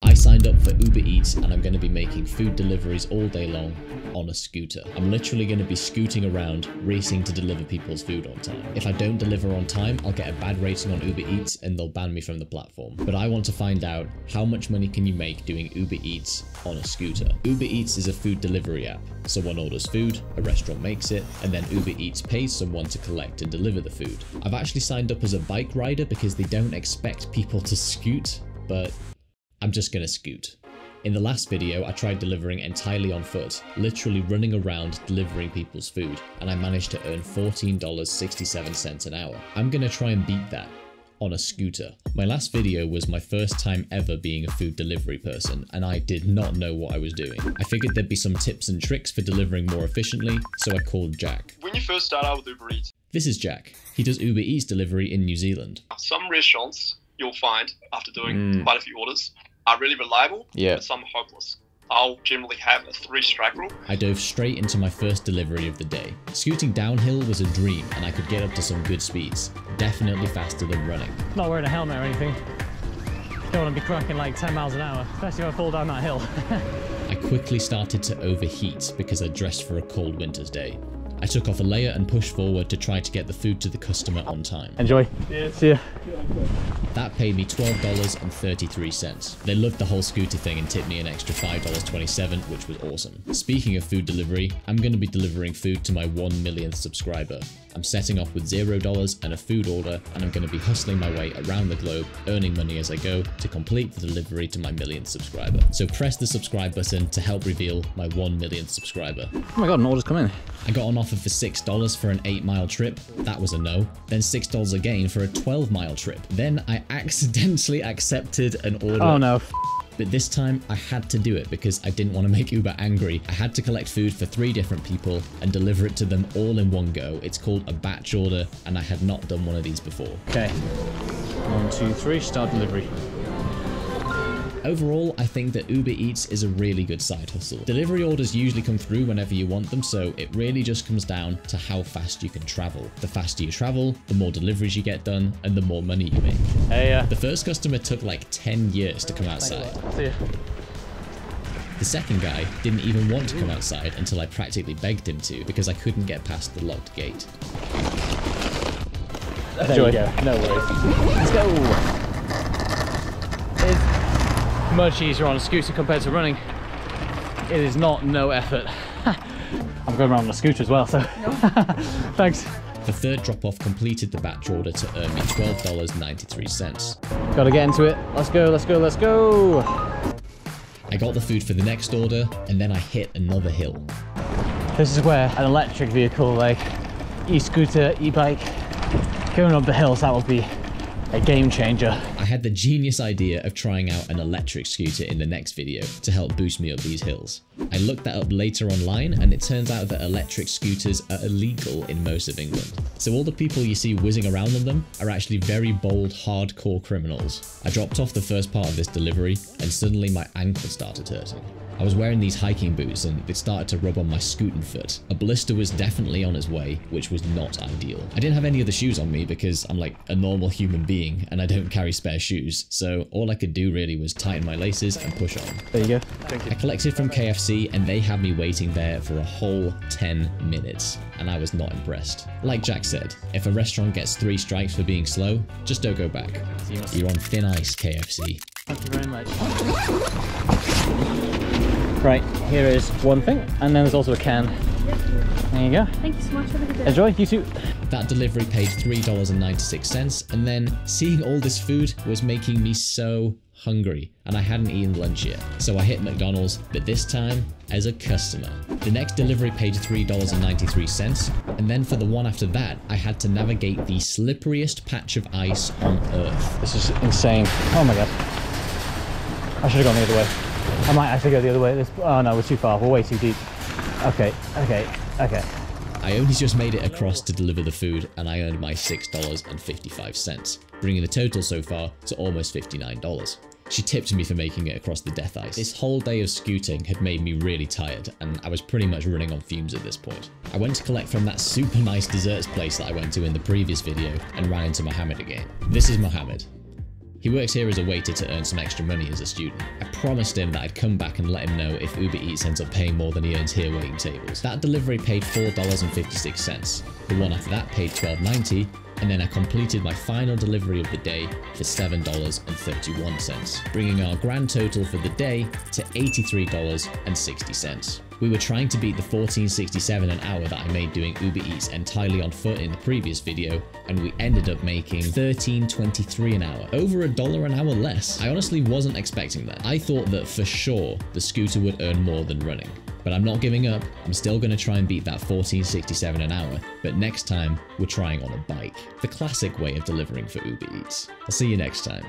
I signed up for Uber Eats and I'm going to be making food deliveries all day long on a scooter. I'm literally going to be scooting around, racing to deliver people's food on time. If I don't deliver on time, I'll get a bad rating on Uber Eats and they'll ban me from the platform. But I want to find out how much money can you make doing Uber Eats on a scooter. Uber Eats is a food delivery app. Someone orders food, a restaurant makes it, and then Uber Eats pays someone to collect and deliver the food. I've actually signed up as a bike rider because they don't expect people to scoot, but I'm just gonna scoot. In the last video, I tried delivering entirely on foot, literally running around delivering people's food, and I managed to earn $14.67 an hour. I'm gonna try and beat that on a scooter. My last video was my first time ever being a food delivery person, and I did not know what I was doing. I figured there'd be some tips and tricks for delivering more efficiently, so I called Jack. When you first start out with Uber Eats, This is Jack. He does Uber Eats delivery in New Zealand. some restaurants you'll find after doing quite a few orders are really reliable, but some are hopeless. I'll generally have a 3-strike rule. I dove straight into my first delivery of the day. Scooting downhill was a dream and I could get up to some good speeds. Definitely faster than running. Not wearing a helmet or anything. Don't want to be cracking like 10 miles an hour, especially if I fall down that hill. I quickly started to overheat because I dressed for a cold winter's day. I took off a layer and pushed forward to try to get the food to the customer on time. Enjoy. See ya. That paid me $12.33. They loved the whole scooter thing and tipped me an extra $5.27, which was awesome. Speaking of food delivery, I'm going to be delivering food to my 1 millionth subscriber. I'm setting off with $0 and a food order, and I'm going to be hustling my way around the globe, earning money as I go to complete the delivery to my millionth subscriber. So press the subscribe button to help reveal my 1 millionth subscriber. Oh my god, an order's come in. I got an offer for $6 for an 8-mile trip. That was a no. Then $6 again for a 12-mile trip. Then I accidentally accepted an order. Oh no. But this time I had to do it because I didn't want to make Uber angry. I had to collect food for 3 different people and deliver it to them all in one go. It's called a batch order and I had not done one of these before. Okay. 1, 2, 3, start delivery. Overall, I think that Uber Eats is a really good side hustle. Delivery orders usually come through whenever you want them, so it really just comes down to how fast you can travel. The faster you travel, the more deliveries you get done, and the more money you make. Hey, The first customer took like 10 years to come outside. See ya. The second guy didn't even want to come outside until I practically begged him to because I couldn't get past the locked gate. There you go. No worries. Let's go. It's much easier on a scooter compared to running. It is not no effort. I'm going around on a scooter as well, so thanks. The third drop-off completed the batch order to earn me $12.93. Gotta get into it. Let's go, let's go, let's go. I got the food for the next order, and then I hit another hill. This is where an electric vehicle like e-scooter, e-bike, going up the hills, that would be a game changer. I had the genius idea of trying out an electric scooter in the next video to help boost me up these hills. I looked that up later online and it turns out that electric scooters are illegal in most of England. So all the people you see whizzing around on them are actually very bold, hardcore criminals. I dropped off the first part of this delivery and suddenly my ankle started hurting. I was wearing these hiking boots and they started to rub on my scooting foot. A blister was definitely on its way, which was not ideal. I didn't have any other shoes on me because I'm like a normal human being and I don't carry spare shoes, so all I could do really was tighten my laces and push on. There you go. I collected from KFC and they had me waiting there for a whole 10 minutes and I was not impressed. Like Jack said, if a restaurant gets 3 strikes for being slow, just don't go back. You're on thin ice, KFC. Thank you very much. Right, here is one thing, and then there's also a can. There you go. Thank you so much. Have a good day. Enjoy, you too. That delivery paid $3.96, and then seeing all this food was making me so hungry, and I hadn't eaten lunch yet. So I hit McDonald's, but this time as a customer. The next delivery paid $3.93, and then for the one after that, I had to navigate the slipperiest patch of ice on earth. This is insane. Oh my god. I should have gone the other way. I might actually go the other way. Oh no, we're too far. We're way too deep. Okay. I only just made it across to deliver the food and I earned my $6.55, bringing the total so far to almost $59. She tipped me for making it across the death ice. This whole day of scooting had made me really tired and I was pretty much running on fumes at this point. I went to collect from that super nice desserts place that I went to in the previous video and ran into Mohammed again. This is Mohammed. He works here as a waiter to earn some extra money as a student. I promised him that I'd come back and let him know if Uber Eats ends up paying more than he earns here waiting tables. That delivery paid $4.56. The one after that paid $12.90, and then I completed my final delivery of the day for $7.31, bringing our grand total for the day to $83.60. We were trying to beat the $14.67 an hour that I made doing Uber Eats entirely on foot in the previous video, and we ended up making $13.23 an hour, over $1 an hour less. I honestly wasn't expecting that. I thought that for sure the scooter would earn more than running. But I'm not giving up. I'm still going to try and beat that $14.67 an hour, but next time we're trying on a bike. The classic way of delivering for Uber Eats. I'll see you next time.